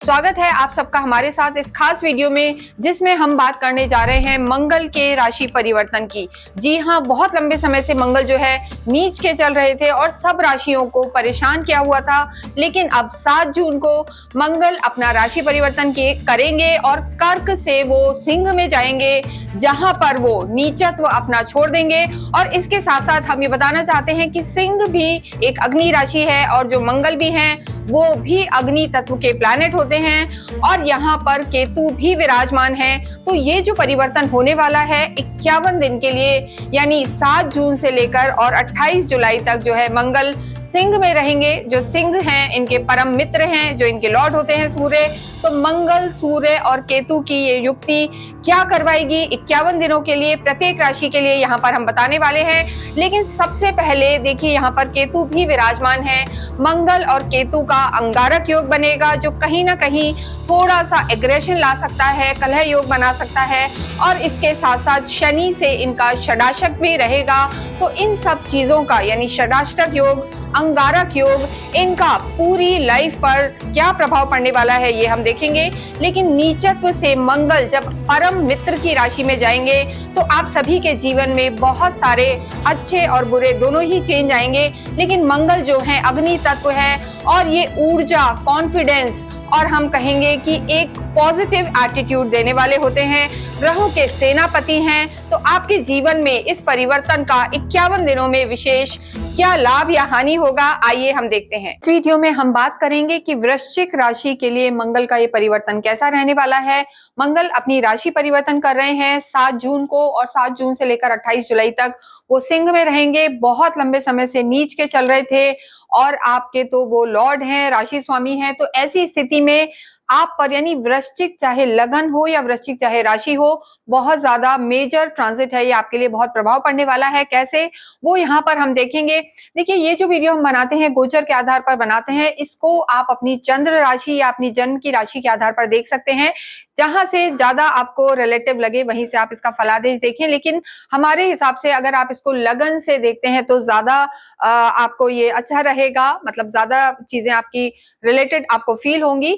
स्वागत है आप सबका हमारे साथ इस खास वीडियो में, जिसमें हम बात करने जा रहे हैं मंगल के राशि परिवर्तन की। जी हाँ, बहुत लंबे समय से मंगल जो है नीच के चल रहे थे और सब राशियों को परेशान किया हुआ था, लेकिन अब 7 जून को मंगल अपना राशि परिवर्तन करेंगे और कर्क से वो सिंह में जाएंगे, जहां पर वो नीचत्व अपना छोड़ देंगे। और इसके साथ साथ हम ये बताना चाहते हैं कि सिंह भी एक अग्नि राशि है और जो मंगल भी हैं वो भी अग्नि तत्व के प्लैनेट होते हैं और यहाँ पर केतु भी विराजमान है। तो ये जो परिवर्तन होने वाला है 51 दिन के लिए, यानी 7 जून से लेकर और 28 जुलाई तक जो है मंगल सिंह में रहेंगे। जो सिंह हैं इनके परम मित्र हैं, जो इनके लॉर्ड होते हैं सूर्य। तो मंगल, सूर्य और केतु की ये युक्ति क्या करवाएगी 51 दिनों के लिए प्रत्येक राशि के लिए, यहाँ पर हम बताने वाले हैं। लेकिन सबसे पहले देखिए, यहाँ पर केतु भी विराजमान है। मंगल और केतु का अंगारक योग बनेगा, जो कहीं ना कहीं थोड़ा सा एग्रेशन ला सकता है, कलह योग बना सकता है। और इसके साथ साथ शनि से इनका षडाष्टक भी रहेगा। तो इन सब चीजों का, यानी षडाष्टक योग, अंगारक योग, इनका पूरी लाइफ पर क्या प्रभाव पड़ने वाला है ये हम देखेंगे। लेकिन नीचत्व से मंगल जब परम मित्र की राशि में जाएंगे तो आप सभी के जीवन में बहुत सारे अच्छे और बुरे दोनों ही चेंज आएंगे। लेकिन मंगल जो है अग्नि तत्व है और ये ऊर्जा, कॉन्फिडेंस और हम कहेंगे कि एक पॉजिटिव एटीट्यूड देने वाले होते हैं, ग्रहों के सेनापति हैं। तो आपके जीवन में इस परिवर्तन का 51 दिनों में विशेष क्या लाभ या हानि होगा, आइए हम देखते हैं। इस वीडियो में हम बात करेंगे कि वृश्चिक राशि के लिए मंगल का ये परिवर्तन कैसा रहने वाला है। मंगल अपनी राशि परिवर्तन कर रहे हैं 7 जून को और 7 जून से लेकर 28 जुलाई तक वो सिंह में रहेंगे। बहुत लंबे समय से नीच के चल रहे थे और आपके तो वो लॉर्ड हैं, राशि स्वामी हैं। तो ऐसी स्थिति में आप पर, यानी वृश्चिक चाहे लगन हो या वृश्चिक चाहे राशि हो, बहुत ज्यादा मेजर ट्रांजिट है, ये आपके लिए बहुत प्रभाव पड़ने वाला है। कैसे, वो यहाँ पर हम देखेंगे। देखिए, ये जो वीडियो हम बनाते हैं गोचर के आधार पर बनाते हैं, इसको आप अपनी चंद्र राशि या अपनी जन्म की राशि के आधार पर देख सकते हैं। जहां से ज्यादा आपको रिलेटिव लगे वहीं से आप इसका फलादेश देखें। लेकिन हमारे हिसाब से अगर आप इसको लगन से देखते हैं तो ज्यादा आपको ये अच्छा रहेगा, मतलब ज्यादा चीजें आपकी रिलेटेड आपको फील होंगी।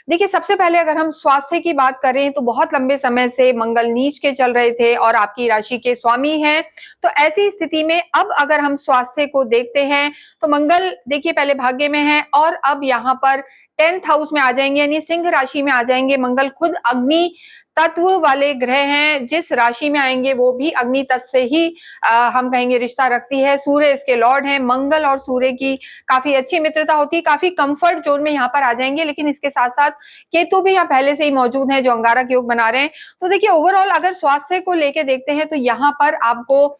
देखिए, सबसे पहले अगर हम स्वास्थ्य की बात करें तो बहुत लंबे समय से मंगल नीच के चल रहे थे और आपकी राशि के स्वामी हैं। तो ऐसी स्थिति में अब अगर हम स्वास्थ्य को देखते हैं तो मंगल देखिए पहले भाग्य में है और अब यहाँ पर 10th हाउस में आ जाएंगे, यानी सिंह राशि में आ जाएंगे। मंगल खुद अग्नि तत्व वाले ग्रह हैं, जिस राशि में आएंगे वो भी अग्नि तत्व से ही हम कहेंगे रिश्ता रखती है। सूर्य इसके लॉर्ड हैं। मंगल और सूर्य की काफी अच्छी मित्रता होती है, काफी कंफर्ट जोन में यहाँ पर आ जाएंगे। लेकिन इसके साथ साथ केतु भी यहाँ पहले से ही मौजूद है, जो अंगारक योग बना रहे हैं। तो देखिए, ओवरऑल अगर स्वास्थ्य को लेके देखते हैं तो यहाँ पर आपको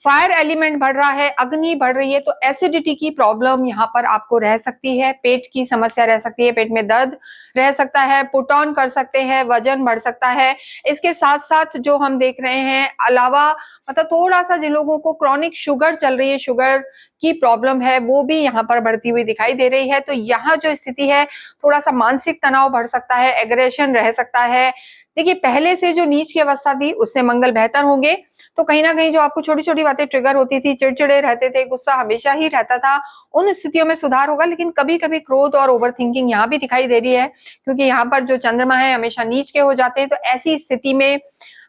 फायर एलिमेंट बढ़ रहा है, अग्नि बढ़ रही है, तो एसिडिटी की प्रॉब्लम यहाँ पर आपको रह सकती है, पेट की समस्या रह सकती है, पेट में दर्द रह सकता है, पुट ऑन कर सकते हैं, वजन बढ़ सकता है। इसके साथ साथ जो हम देख रहे हैं अलावा, मतलब थोड़ा सा जिन लोगों को क्रॉनिक शुगर चल रही है, शुगर की प्रॉब्लम है, वो भी यहाँ पर बढ़ती हुई दिखाई दे रही है। तो यहाँ जो स्थिति है, थोड़ा सा मानसिक तनाव बढ़ सकता है, एग्रेशन रह सकता है। देखिए, पहले से जो नीच की अवस्था थी उससे मंगल बेहतर होंगे। तो कहीं ना कहीं जो आपको छोटी छोटी बातें ट्रिगर होती थी, चिड़चिड़े रहते थे, गुस्सा हमेशा ही रहता था, उन स्थितियों में सुधार होगा। लेकिन कभी कभी क्रोध और ओवर थिंकिंग यहाँ भी दिखाई दे रही है, क्योंकि यहाँ पर जो चंद्रमा है हमेशा नीच के हो जाते हैं। तो ऐसी स्थिति में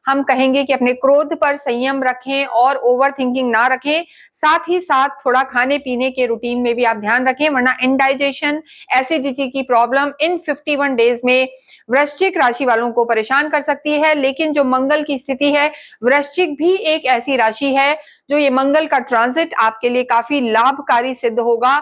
हम कहेंगे कि अपने क्रोध पर संयम रखें और ओवर थिंकिंग ना रखें। साथ ही साथ थोड़ा खाने पीने के रूटीन में भी आप ध्यान रखें, वरना इंडाइजेशन, एसिडिटी की प्रॉब्लम इन 51 डेज में वृश्चिक राशि वालों को परेशान कर सकती है। लेकिन जो मंगल की स्थिति है, वृश्चिक भी एक ऐसी राशि है जो ये मंगल का ट्रांजिट आपके लिए काफी लाभकारी सिद्ध होगा।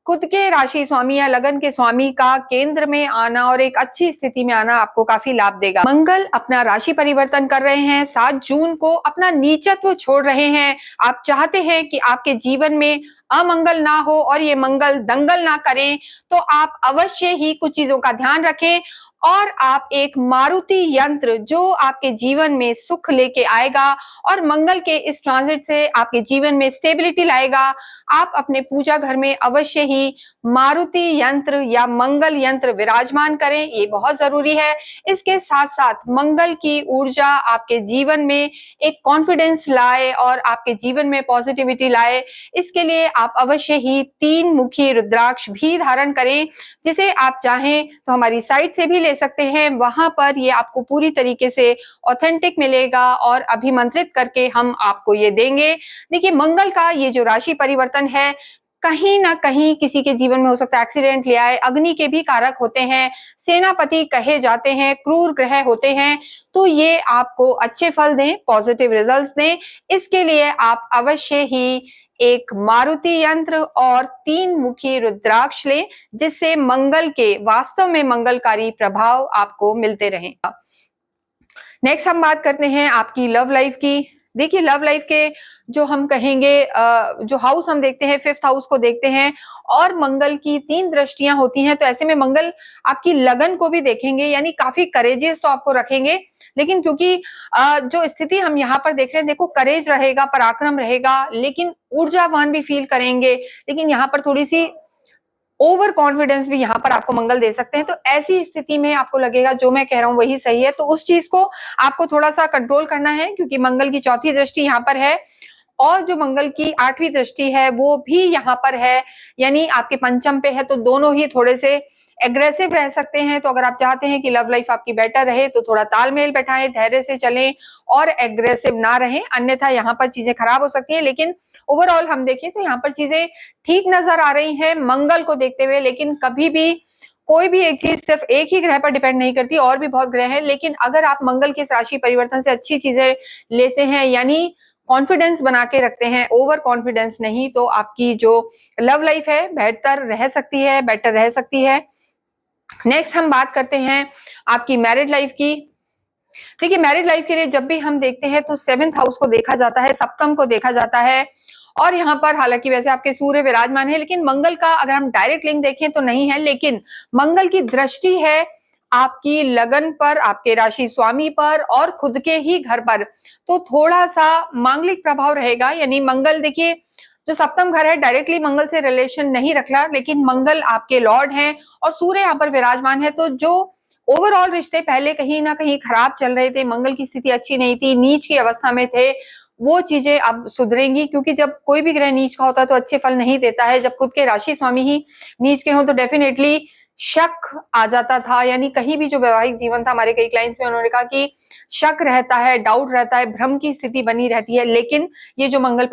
खुद के राशि स्वामी या लगन के स्वामी का केंद्र में आना और एक अच्छी स्थिति में आना आपको काफी लाभ देगा। मंगल अपना राशि परिवर्तन कर रहे हैं, 7 जून को अपना नीचत्व छोड़ रहे हैं। आप चाहते हैं कि आपके जीवन में अमंगल ना हो और ये मंगल दंगल ना करें, तो आप अवश्य ही कुछ चीजों का ध्यान रखें और आप एक मारुति यंत्र जो आपके जीवन में सुख लेके आएगा और मंगल के इस ट्रांजिट से आपके जीवन में स्टेबिलिटी लाएगा। आप अपने पूजा घर में अवश्य ही मारुति यंत्र या मंगल यंत्र विराजमान करें, ये बहुत जरूरी है। इसके साथ साथ मंगल की ऊर्जा आपके जीवन में एक कॉन्फिडेंस लाए और आपके जीवन में पॉजिटिविटी लाए, इसके लिए आप अवश्य ही 3 मुखी रुद्राक्ष भी धारण करें, जिसे आप चाहें तो हमारी साइट से भी ले सकते हैं। वहां पर ये आपको पूरी तरीके से ऑथेंटिक मिलेगा और अभिमंत्रित करके हम आपको ये देंगे। देखिए, मंगल का ये जो राशि परिवर्तन है, कहीं ना कहीं किसी के जीवन में हो सकता है एक्सीडेंट ले आए, अग्नि के भी कारक होते हैं, सेनापति कहे जाते हैं, क्रूर ग्रह होते हैं, तो ये आपको अच्छे फल दें, पॉजिटिव रिजल्ट्स दें। इसके लिए आप अवश्य ही एक मारुति यंत्र और 3 मुखी रुद्राक्ष लें, जिससे मंगल के वास्तव में मंगलकारी प्रभाव आपको मिलते रहें। नेक्स्ट हम बात करते हैं आपकी लव लाइफ की। देखिए, लव लाइफ के जो हम कहेंगे जो हाउस हम देखते हैं, 5th हाउस को देखते हैं और मंगल की 3 दृष्टियां होती हैं, तो ऐसे में मंगल आपकी लगन को भी देखेंगे, यानी काफी करेजियस तो आपको रखेंगे। लेकिन क्योंकि जो स्थिति हम यहाँ पर देख रहे हैं, देखो करेज रहेगा, पराक्रम रहेगा, लेकिन ऊर्जावान भी फील करेंगे, लेकिन यहाँ पर थोड़ी सी ओवर कॉन्फिडेंस भी यहाँ पर आपको मंगल दे सकते हैं। तो ऐसी स्थिति में आपको लगेगा जो मैं कह रहा हूँ वही सही है, तो उस चीज को आपको थोड़ा सा कंट्रोल करना है, क्योंकि मंगल की 4थी दृष्टि यहाँ पर है और जो मंगल की 8वीं दृष्टि है वो भी यहाँ पर है, यानी आपके पंचम पे है, तो दोनों ही थोड़े से एग्रेसिव रह सकते हैं। तो अगर आप चाहते हैं कि लव लाइफ आपकी बेटर रहे तो थोड़ा तालमेल बैठाएं, धैर्य से चलें और एग्रेसिव ना रहें, अन्यथा यहाँ पर चीजें खराब हो सकती हैं। लेकिन ओवरऑल हम देखें तो यहाँ पर चीजें ठीक नजर आ रही हैं मंगल को देखते हुए। लेकिन कभी भी कोई भी एक चीज सिर्फ एक ही ग्रह पर डिपेंड नहीं करती, और भी बहुत ग्रह हैं, लेकिन अगर आप मंगल के इस राशि परिवर्तन से अच्छी चीजें लेते हैं, यानी कॉन्फिडेंस बना के रखते हैं, ओवर कॉन्फिडेंस नहीं, तो आपकी जो लव लाइफ है बेहतर रह सकती है, बेटर रह सकती है। नेक्स्ट हम बात करते हैं आपकी मैरिड लाइफ की। देखिए, मैरिड लाइफ के लिए जब भी हम देखते हैं तो 7th हाउस को देखा जाता है, सप्तम को देखा जाता है, और यहाँ पर हालांकि वैसे आपके सूर्य विराजमान है, लेकिन मंगल का अगर हम डायरेक्ट लिंक देखें तो नहीं है, लेकिन मंगल की दृष्टि है आपकी लगन पर, आपके राशि स्वामी पर और खुद के ही घर पर, तो थोड़ा सा मांगलिक प्रभाव रहेगा। यानी मंगल, देखिए जो सप्तम घर है डायरेक्टली मंगल से रिलेशन नहीं रख रहा, लेकिन मंगल आपके लॉर्ड हैं और सूर्य यहाँ पर विराजमान है, तो जो ओवरऑल रिश्ते पहले कहीं ना कहीं खराब चल रहे थे, मंगल की स्थिति अच्छी नहीं थी, नीच की अवस्था में थे, वो चीजें अब सुधरेंगी। क्योंकि जब कोई भी ग्रह नीच का होता है तो अच्छे फल नहीं देता है, जब खुद के राशि स्वामी ही नीच के हो तो डेफिनेटली शक आ जाता था, यानी कहीं भी जो वैवाहिक जीवन था, हमारे कई क्लाइंट्स में उन्होंने कहा कि शक रहता है, डाउट रहता है, भ्रम की स्थिति बनी रहती है। लेकिन ये जो मंगल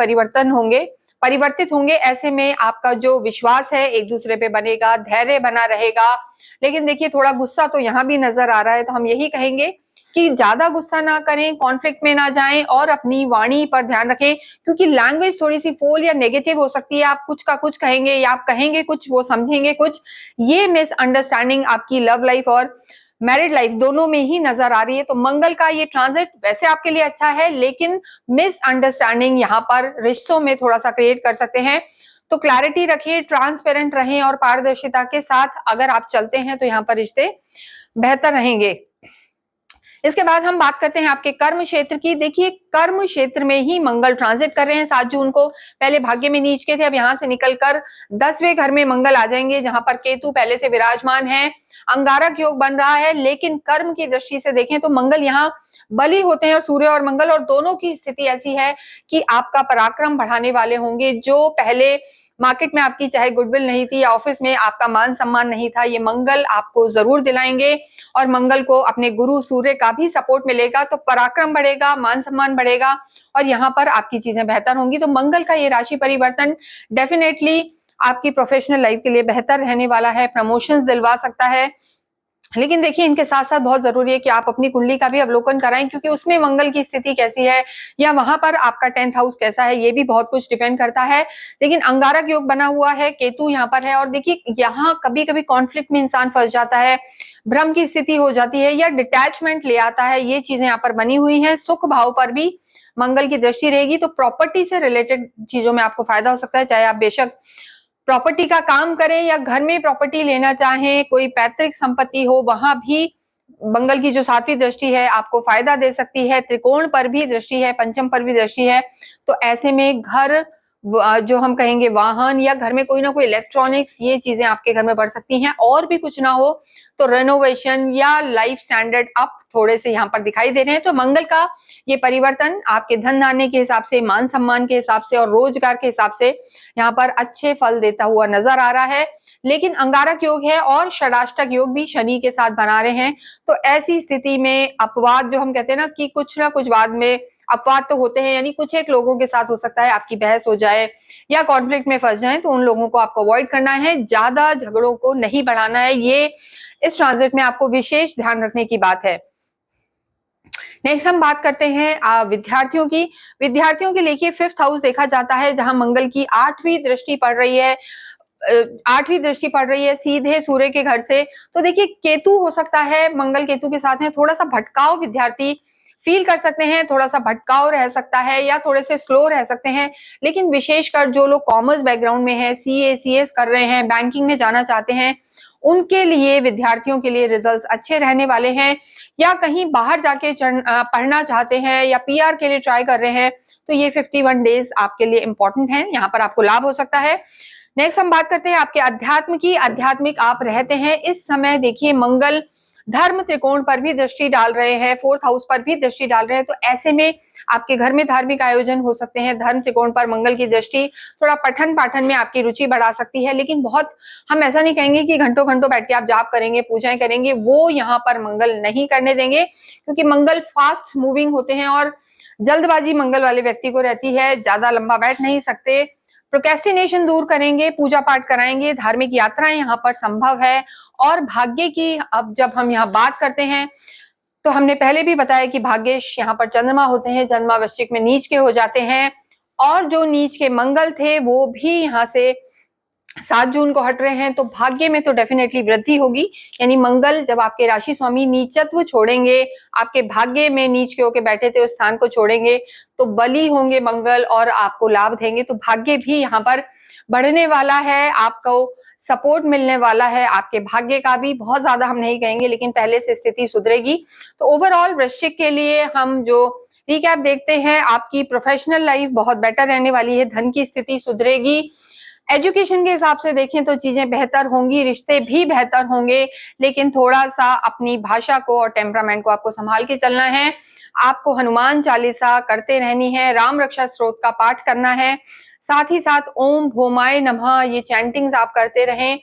परिवर्तित होंगे, ऐसे में आपका जो विश्वास है एक दूसरे पे बनेगा, धैर्य बना रहेगा। लेकिन देखिए, थोड़ा गुस्सा तो यहाँ भी नजर आ रहा है, तो हम यही कहेंगे कि ज्यादा गुस्सा ना करें, कॉन्फ्लिक्ट में ना जाएं और अपनी वाणी पर ध्यान रखें, क्योंकि लैंग्वेज थोड़ी सी फोल या नेगेटिव हो सकती है। आप कुछ का कुछ कहेंगे या आप कहेंगे कुछ, वो समझेंगे कुछ। ये मिसअंडरस्टैंडिंग आपकी लव लाइफ और मैरिड लाइफ दोनों में ही नजर आ रही है। तो मंगल का ये ट्रांजिट वैसे आपके लिए अच्छा है, लेकिन मिसअंडरस्टैंडिंग यहाँ पर रिश्तों में थोड़ा सा क्रिएट कर सकते हैं। तो क्लैरिटी रखिए, ट्रांसपेरेंट रहें और पारदर्शिता के साथ अगर आप चलते हैं तो यहाँ पर रिश्ते बेहतर रहेंगे। इसके बाद हम बात करते हैं आपके कर्म क्षेत्र की। देखिए, कर्म क्षेत्र में ही मंगल ट्रांजिट कर रहे हैं 7 जून को। पहले भाग्य में नीच के थे, अब यहाँ से निकलकर 10वें घर में मंगल आ जाएंगे, जहां पर केतु पहले से विराजमान है, अंगारक योग बन रहा है। लेकिन कर्म की दृष्टि से देखें तो मंगल यहाँ बली होते हैं, और सूर्य और मंगल, और दोनों की स्थिति ऐसी है कि आपका पराक्रम बढ़ाने वाले होंगे। जो पहले मार्केट में आपकी चाहे गुडविल नहीं थी या ऑफिस में आपका मान सम्मान नहीं था, ये मंगल आपको जरूर दिलाएंगे। और मंगल को अपने गुरु सूर्य का भी सपोर्ट मिलेगा, तो पराक्रम बढ़ेगा, मान सम्मान बढ़ेगा और यहाँ पर आपकी चीजें बेहतर होंगी। तो मंगल का ये राशि परिवर्तन डेफिनेटली आपकी प्रोफेशनल लाइफ के लिए बेहतर रहने वाला है, प्रमोशंस दिलवा सकता है। लेकिन देखिए, इनके साथ साथ बहुत जरूरी है कि आप अपनी कुंडली का भी अवलोकन कराएं, क्योंकि उसमें मंगल की स्थिति कैसी है या वहां पर आपका 10th हाउस कैसा है, ये भी बहुत कुछ डिपेंड करता है। लेकिन अंगारक योग बना हुआ है, केतु यहाँ पर है, और देखिए यहाँ कभी कभी कॉन्फ्लिक्ट में इंसान फंस जाता है, भ्रम की स्थिति हो जाती है या डिटैचमेंट ले आता है, ये चीजें यहाँ पर बनी हुई है। सुख भाव पर भी मंगल की दृष्टि रहेगी, तो प्रॉपर्टी से रिलेटेड चीजों में आपको फायदा हो सकता है, चाहे आप बेशक प्रॉपर्टी का काम करें या घर में प्रॉपर्टी लेना चाहें, कोई पैतृक संपत्ति हो, वहां भी मंगल की जो 7वीं दृष्टि है आपको फायदा दे सकती है। त्रिकोण पर भी दृष्टि है, पंचम पर भी दृष्टि है, तो ऐसे में घर जो हम कहेंगे वाहन या घर में कोई ना कोई इलेक्ट्रॉनिक्स, ये चीजें आपके घर में बढ़ सकती हैं। और भी कुछ ना हो तो रेनोवेशन या लाइफ स्टैंडर्ड अप थोड़े से यहाँ पर दिखाई दे रहे हैं। तो मंगल का ये परिवर्तन आपके धन धान्य के हिसाब से, मान सम्मान के हिसाब से और रोजगार के हिसाब से यहाँ पर अच्छे फल देता हुआ नजर आ रहा है। लेकिन अंगारक योग है और षडाष्टक योग भी शनि के साथ बना रहे हैं, तो ऐसी स्थिति में अपवाद, जो हम कहते हैं ना कि कुछ ना कुछ बाद में अपवाद तो होते हैं, यानी कुछ एक लोगों के साथ हो सकता है आपकी बहस हो जाए या कॉन्फ्लिक्ट में फंस जाए, तो उन लोगों को आपको अवॉइड करना है, ज्यादा झगड़ों को नहीं बढ़ाना है। ये इस ट्रांजिट में आपको विशेष ध्यान रखने की बात है। नेक्स्ट हम बात करते हैं विद्यार्थियों की। विद्यार्थियों के लिए 5th हाउस देखा जाता है, जहां मंगल की 8वीं दृष्टि पड़ रही है। 8वीं दृष्टि पड़ रही है सीधे सूर्य के घर से। तो देखिए, केतु हो सकता है, मंगल केतु के साथ है, थोड़ा सा भटकाव विद्यार्थी फील कर सकते हैं, थोड़ा सा भटकाव रह सकता है या थोड़े से स्लो रह सकते हैं। लेकिन विशेषकर जो लोग कॉमर्स बैकग्राउंड में है, सीए सीएस कर रहे हैं, बैंकिंग में जाना चाहते हैं, उनके लिए, विद्यार्थियों के लिए रिजल्ट्स अच्छे रहने वाले हैं। या कहीं बाहर जाके पढ़ना चाहते हैं या पीआर के लिए ट्राई कर रहे हैं, तो ये 51 डेज आपके लिए इंपॉर्टेंट है, यहाँ पर आपको लाभ हो सकता है। नेक्स्ट हम बात करते हैं आपके अध्यात्म की। आध्यात्मिक आप रहते हैं इस समय, देखिए मंगल धर्म त्रिकोण पर भी दृष्टि डाल रहे हैं, 4th हाउस पर भी दृष्टि डाल रहे हैं, तो ऐसे में आपके घर में धार्मिक आयोजन हो सकते हैं। धर्म त्रिकोण पर मंगल की दृष्टि थोड़ा पठन पाठन में आपकी रुचि बढ़ा सकती है, लेकिन बहुत, हम ऐसा नहीं कहेंगे कि घंटों घंटों बैठ के आप जाप करेंगे, पूजाएं करेंगे, वो यहाँ पर मंगल नहीं करने देंगे, क्योंकि मंगल फास्ट मूविंग होते हैं और जल्दबाजी मंगल वाले व्यक्ति को रहती है, ज्यादा लंबा बैठ नहीं सकते। प्रोक्रेस्टिनेशन दूर करेंगे, पूजा पाठ कराएंगे, धार्मिक यात्राएं यहाँ पर संभव है। और भाग्य की अब जब हम यहाँ बात करते हैं, तो हमने पहले भी बताया कि भाग्येश यहाँ पर चंद्रमा होते हैं, चंद्रमा वृश्चिक में नीच के हो जाते हैं, और जो नीच के मंगल थे वो भी यहाँ से 7 जून को हट रहे हैं, तो भाग्य में तो डेफिनेटली वृद्धि होगी। यानी मंगल जब आपके राशि स्वामी नीचत्व छोड़ेंगे, आपके भाग्य में नीच के होके बैठे थे उस स्थान को छोड़ेंगे, तो बली होंगे मंगल और आपको लाभ देंगे। तो भाग्य भी यहाँ पर बढ़ने वाला है, आपको सपोर्ट मिलने वाला है, आपके भाग्य का भी बहुत ज्यादा हम नहीं कहेंगे, लेकिन पहले से स्थिति सुधरेगी। तो ओवरऑल वृश्चिक के लिए हम जो रिकैप देखते हैं, आपकी प्रोफेशनल लाइफ बहुत बेटर रहने वाली है, धन की स्थिति सुधरेगी, एजुकेशन के हिसाब से देखें तो चीजें बेहतर होंगी, रिश्ते भी बेहतर होंगे, लेकिन थोड़ा सा अपनी भाषा को और टेम्परामेंट को आपको संभाल के चलना है। आपको हनुमान चालीसा करते रहनी है, राम रक्षा स्तोत्र का पाठ करना है, साथ ही साथ ओम भोमाय नमः ये चैंटिंग्स आप करते रहें।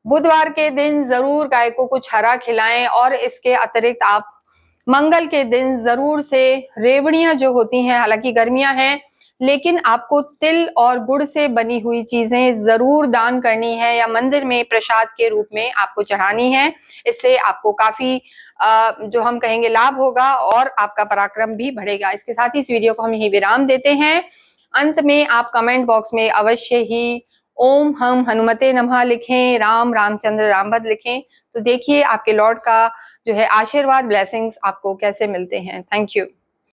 बुधवार के दिन जरूर गाय को कुछ हरा खिलाएं, और इसके अतिरिक्त आप मंगल के दिन जरूर से रेवड़ियां जो होती हैं, हालांकि गर्मियां हैं, लेकिन आपको तिल और गुड़ से बनी हुई चीजें जरूर दान करनी है या मंदिर में प्रसाद के रूप में आपको चढ़ानी है। इससे आपको काफी जो हम कहेंगे लाभ होगा और आपका पराक्रम भी बढ़ेगा। इसके साथ ही इस वीडियो को हम यही विराम देते हैं। अंत में आप कमेंट बॉक्स में अवश्य ही ओम हम हनुमते नमः लिखें, राम रामचंद्र रामभद्र लिखें, तो देखिए आपके लॉर्ड का जो है आशीर्वाद, ब्लेसिंग्स आपको कैसे मिलते हैं। Thank you.